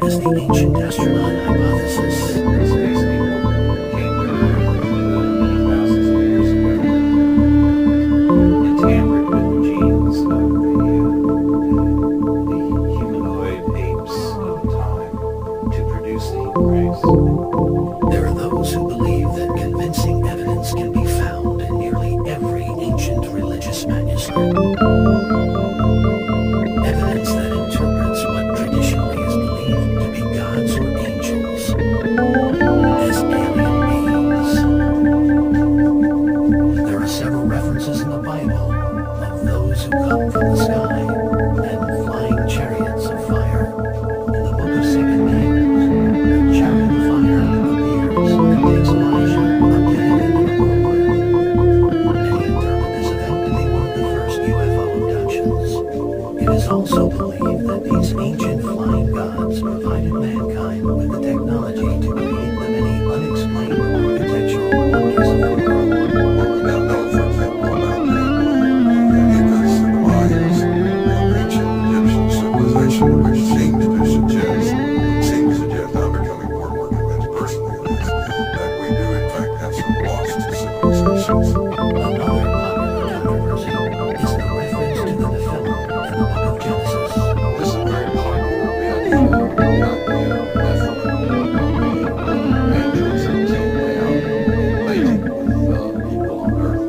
as the ancient astronaut hypothesis. Space people came to Earth many thousands of years ago and tampered with the genes of the humanoid apes of the time to produce the human race. There are those who believe that convincing evidence can be found in nearly every ancient religious manuscript. Evidence that interprets what traditionally is believed to be gods or angels as alien beings. There are several references in the Bible of those who come from the sky and flying chariots of fire. In the book of 2 Kings, a chariot of fire appears and takes Elijah up to heaven in a whirlwind. Many interpret this event to be one of the first UFO abductions. It is also believed that these ancient flying gods provided mankind with the technology to create the many unexplained architectural wonders of the world. What we now know, for example, about the Incas and the Mayans and ancient Egyptian civilization, which seems to suggest, I'm becoming more and more convinced personally of this, that we do in fact have some lost civilizations. Another popular controversy is the reference to the Nephilim in the book of Genesis. This is very popular. The idea of the Nephilim, the angels that came down invading with people on earth.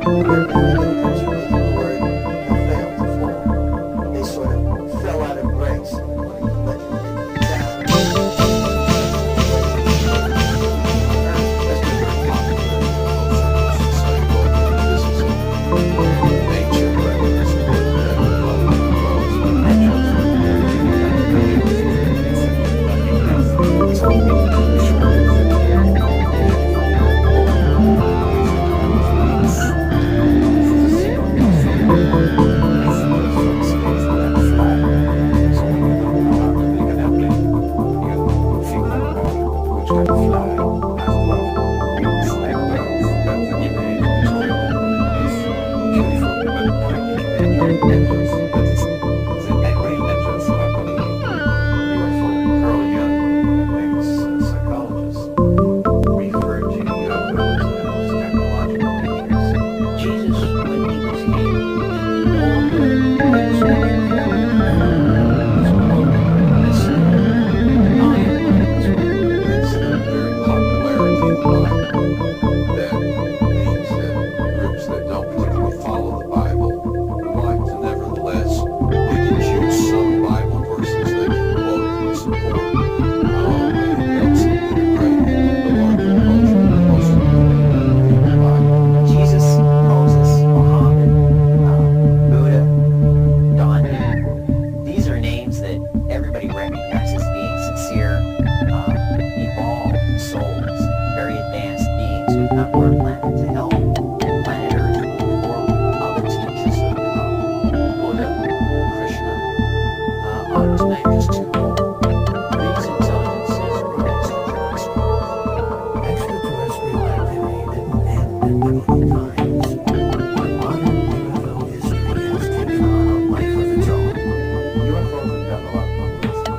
They sort of fell out of grace. That's been very popular in both circles to say, well, this is an ancient reference to what the Jesus, when he was here, all the things that he did, It's a very popularity of mind that means that groups that don't particularly follow the Bible like to nevertheless pick and choose some Bible verses they can quote and support. And it helps them integrate the larger culture and most of the Bible. Jesus, Moses, Muhammad, Buddha, Gandhi. These are names that everybody recognizes as being sincere, evolved souls, very advanced beings who have come to our planet to help planet Earth move forward. Other teachers of Buddha, Krishna, others may just too old. These intelligences were extraterrestrial. extraterrestrial activity didn't end in biblical times. Our modern UFO history has taken on a life of its own. UFOs have gotten a lot of publicity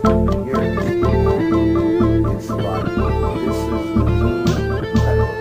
for years. It's like, this is the new federal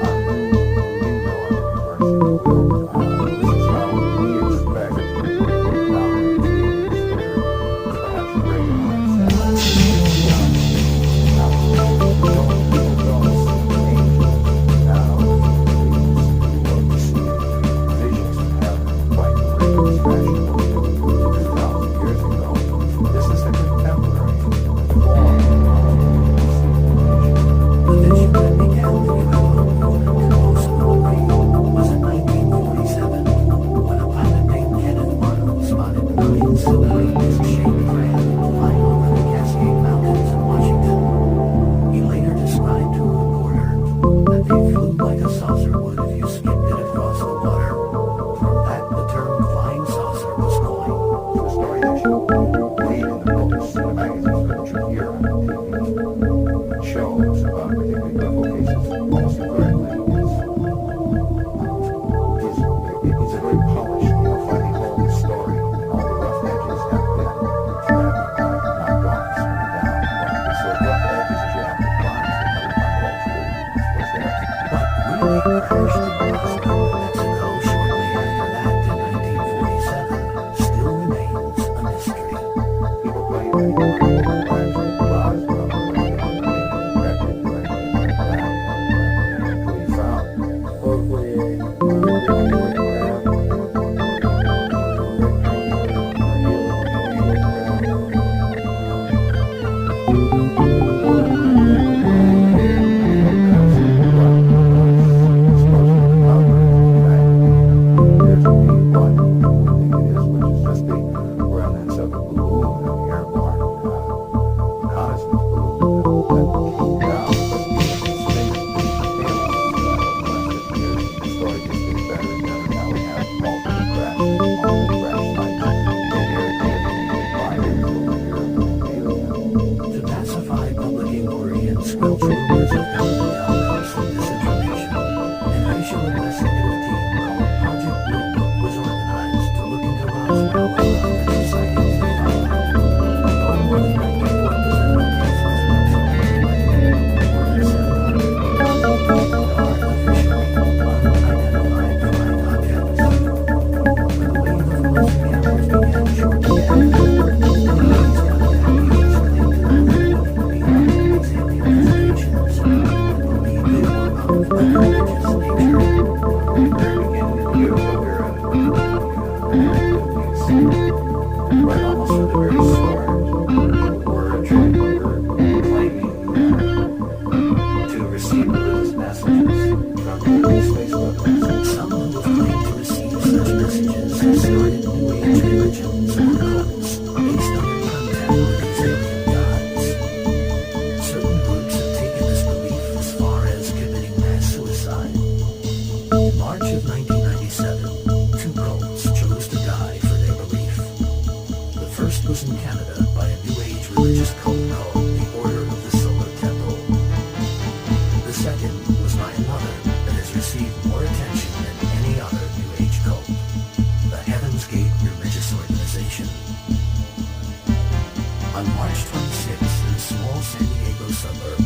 1996, in a small San Diego suburb,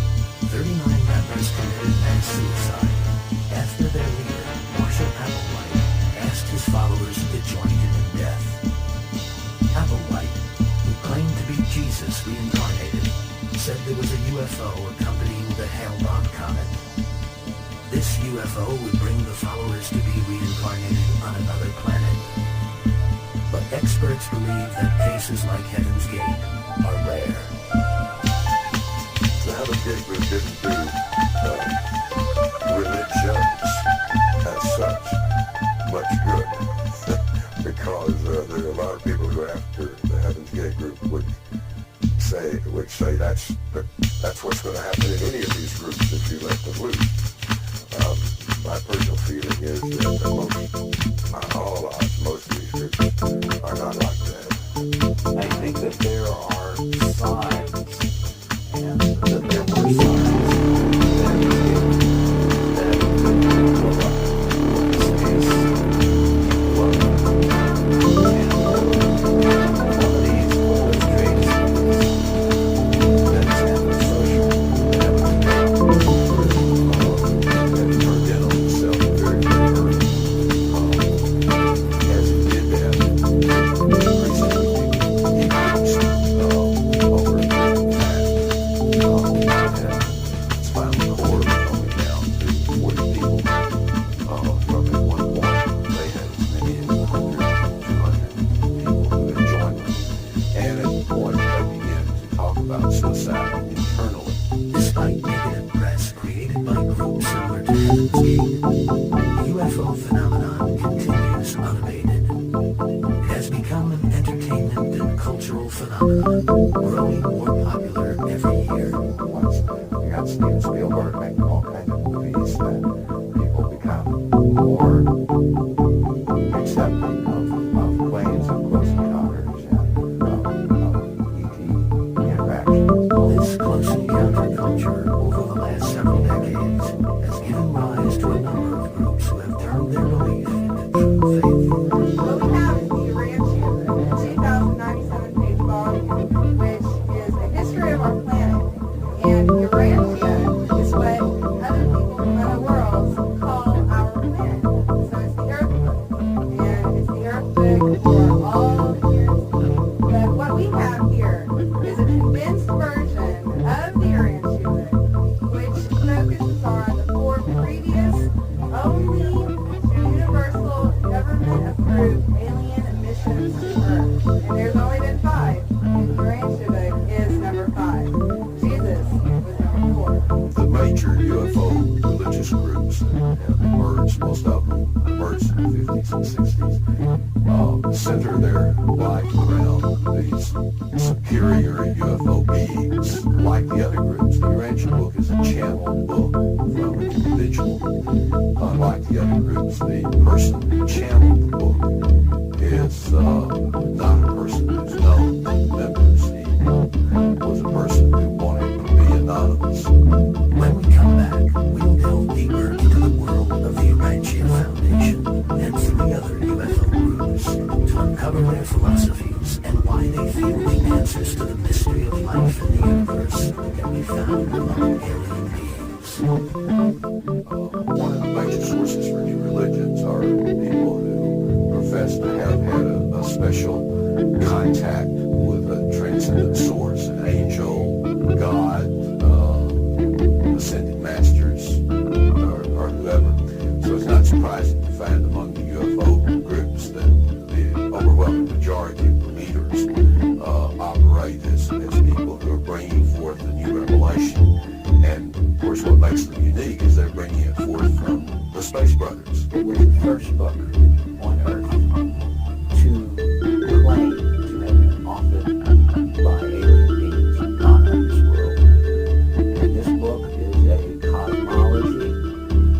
39 rappers committed mass suicide after their leader, Marshall Applewhite, asked his followers to join him in death. Applewhite, who claimed to be Jesus reincarnated, said there was a UFO accompanying the Hale-Bopp comet. This UFO would bring the followers to be reincarnated on another planet. But experts believe that cases like Heaven's Gate are rare. The Heaven's Gate group didn't do religions as such much good because there are a lot of people who after the Heaven's Gate group would say that's what's going to happen in any of these groups if you let them loose. My personal feeling is that most of these groups are not like that. I think that there are signs, and that there were signs that people up space, and one of these was traits that is antisocial, that turned in on itself very, very early, as it did that. Suicide internally. Despite negative press created by groups similar to Heaven's Gate, the UFO phenomenon continues unabated. It has become an entertainment and cultural phenomenon, growing more popular every year. Once you got Steven Spielberg making all kinds of movies, that people become more accepting of planes and close encounters and of ET interaction. This close encounter culture over the last several decades has given rise to a number of groups who have turned their belief into true faith. What we have is the Urantia, a 2,097-page volume, which is a history of our planet. And Urantia is what other people from other worlds call our planet. So it's the Earth book. And it's the Earth book for all the years. But what we have here is a condensed version of the Urantia book, which focuses on the 4 previous only universal government-approved alien missions to Earth. And there's only been 5. And the Urantia book is number 5. Jesus was number 4. The major UFO religious groups that have emerged, most of them emerged in the 50s and 60s, center their life around these superior UFO beings. Like the other groups, the Urantia book is a channeled book from an individual. Unlike the other groups, the person who channeled the book is not a person who's known to members. He was a person who wanted to be anonymous. When we come back, we'll delve deeper into the world of the Urantia Foundation and 3 other UFO groups to uncover their philosophies and why they feel the answers to the mystery of life in the universe can be found among alien beings. One of the major sources for new religions are people who profess to have had a special contact with a transcendent source, an angel, God, ascended masters, or whoever. So it's not surprising to find among the UFO groups that the overwhelming majority of the leaders operate as people who are bringing forth a new revelation. And of course, what makes them unique is they're bringing it forth from the Space Brothers. It was the first book on Earth to claim to have been authored by alien beings not of this world. And this book is a cosmology,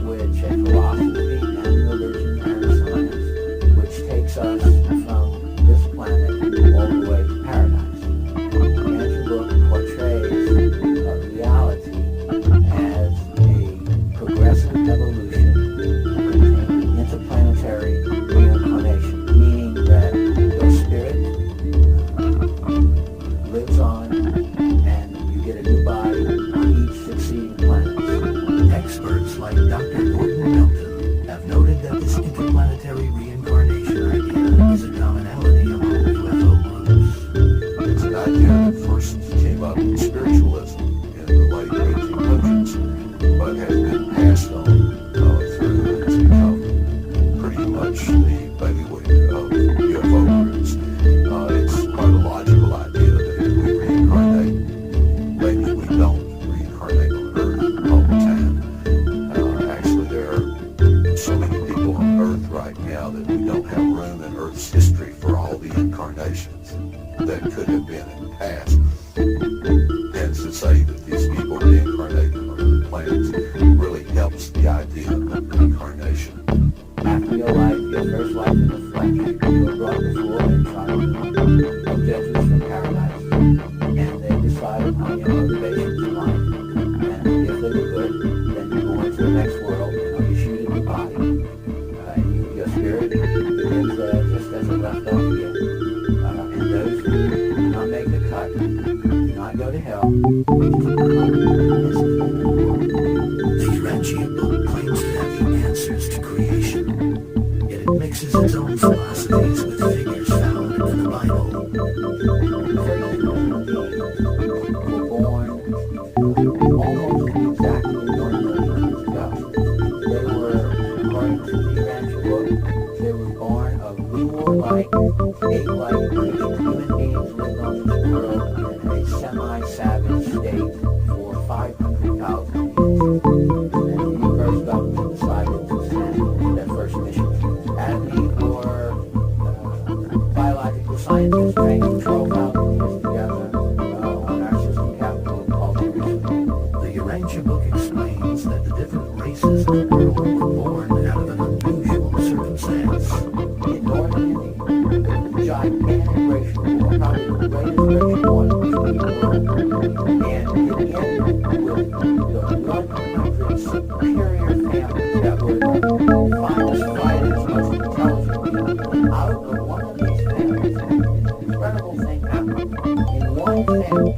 which a philosophy and religion and science, which takes us from this planet all the way to paradise. The Urantia book portrays reality as a progressive evolution containing interplanetary spiritualism in the late 1800s, but has been passed on through and it's become pretty much the bailiwick of UFO groups. It's quite a logical idea that if we reincarnate, maybe we don't reincarnate on Earth all the time. Actually, there are so many people on Earth right now that we don't have room in Earth's history for all the incarnations that could have been in the past. And to say that these people reincarnate on other planets really helps the idea of reincarnation. After your life, your first life in the flesh, you were brought before a trial of judges from paradise, and they decide upon your motivations in life. And if they were good, then you go into the next world, you shoot in your body, and your spirit begins just as it left off here. And those who do not make the cut, do not go to hell, The Urantia book claims to have the answers to creation, yet it mixes its own philosophies with figures found in the Bible. were born almost exactly 1 million years ago. They were, according to the Urantia book, they were born of ghoul-like, ape-like creatures. Human beings lived on this world in a semi-savage state for 500,000 years. And then the universe government decided to send their first mission. Academy or biological scientists trained for 12,000 years together on our system capital called Hiroshima. The Urantia book explains that the different races of the world were born out of an unusual circumstance. In northern India, there was a gigantic racial war, probably the greatest racial war in the world. And it ended with the 100 superior families that were the finest fighters, most intelligent people. And out of one of these families, an incredible thing happened. In one family,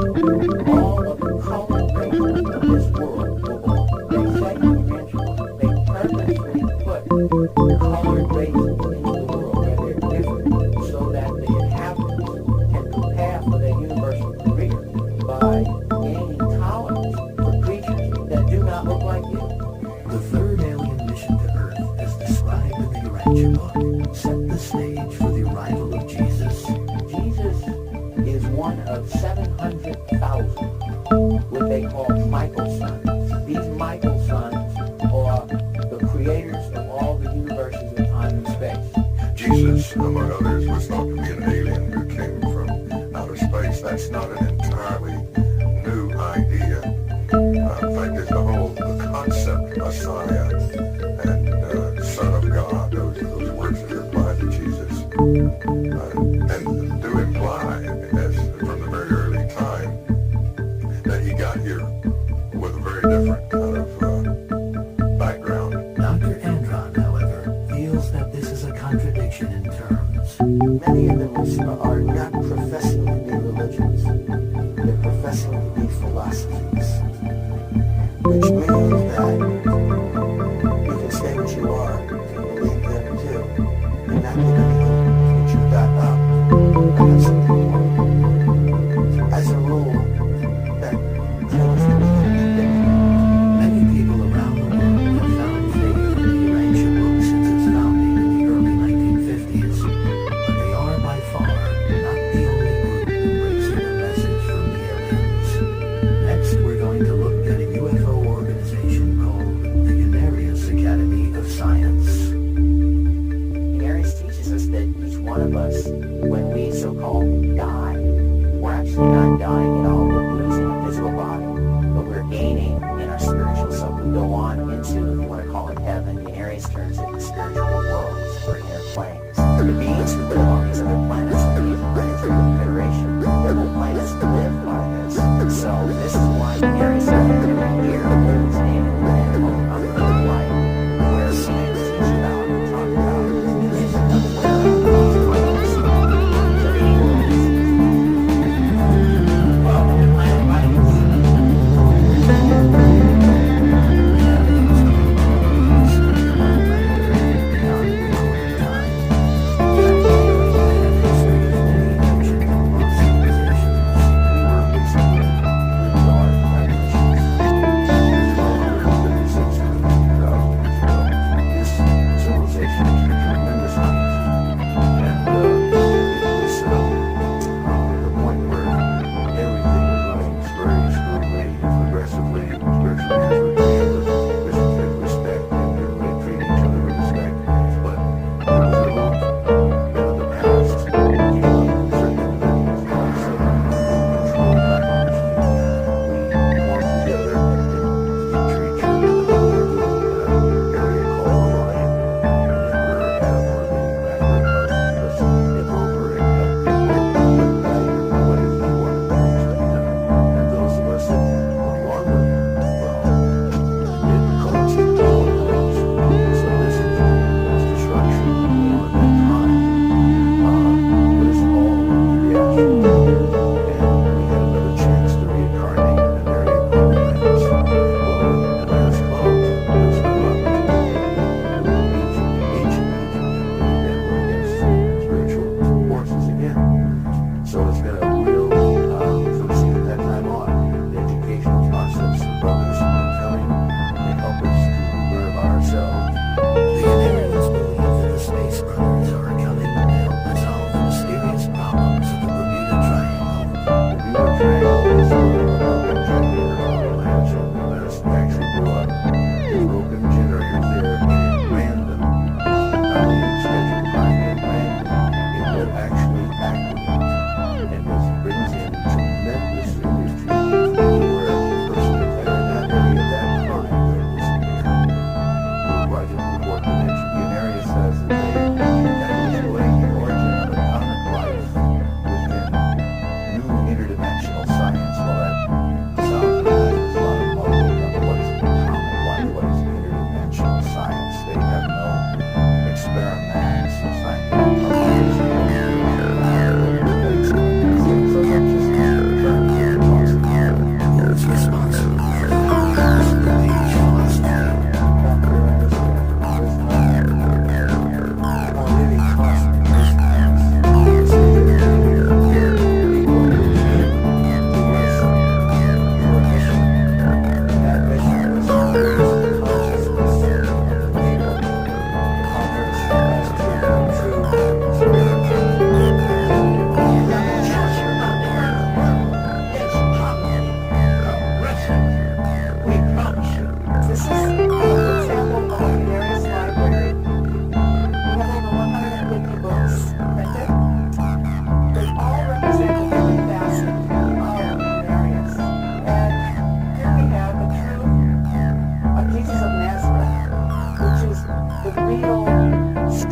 all of the colored races of this world were born. They say in the Urantia book, they purposely put colored races into the world where they're different so that the inhabitants can prepare for their universal career by gaining tolerance for creatures that do not look like you. The third alien mission to Earth, as described in the Urantia book, set the stage for the arrival of Jesus. Jesus is one of 700,000 what they call Michael sons. These Michael sons are the creators of all the universes of time and space. Jesus, among others, was thought to be an alien who came from outer space. That's not an entirely new idea. In fact, there's the concept Messiah and Son of God, those words that are applied to Jesus, and do imply, as from the very early time, that he got here with a very different kind of background. Dr. Andron, however, feels that this is a contradiction in terms. Many of them are not professing to be religions. They're professing to be philosophies, which means that you can say what you are and believe them too, and not give anything that you've got up and have something more. As a rule, that tends to be contradictory. Many people around the world have found faith in the Urantia book since its founding in the early 1950s, but they are by far not the only group embracing the message from the aliens. Next, we're going to look at a UFO organization called the Unarius Academy of Science. Unarius teaches us that each one of us, when we so-called die, we're actually not dying at all. We're losing a physical body, but we're gaining in our spiritual self. We go on into, if you want to call it heaven. Unarius turns it into spiritual worlds or inner planes. The beings who live on these other planets believe in planetary confederation. Their whole planets live by this. So this is why Unarius